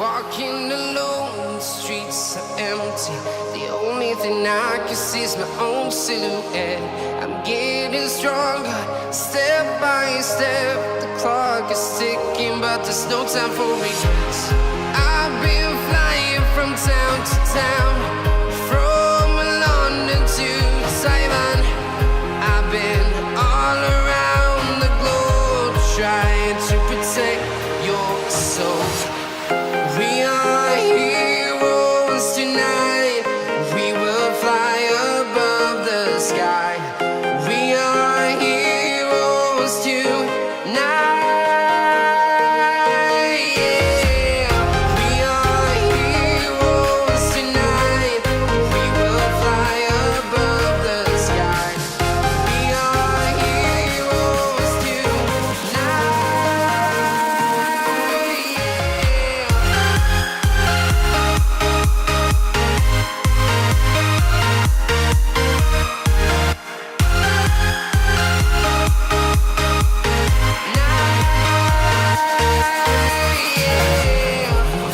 Walking alone, the streets are empty. The only thing I can see is my own silhouette. I'm getting stronger, step by step. The clock is ticking, but there's no time for regrets. I've been flying from town to town, from London to Taiwan. I've been all around the globe, trying to protect your soul. We are heroes tonight. We will fly above the sky. We are heroes tonight. Yeah. We are heroes tonight. We will fly above the sky. We are heroes tonight.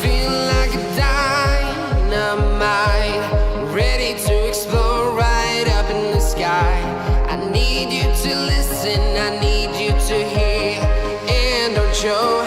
Feel like a dynamite, ready to explode right up in the sky. I need you to listen, I need you to hear, and don't show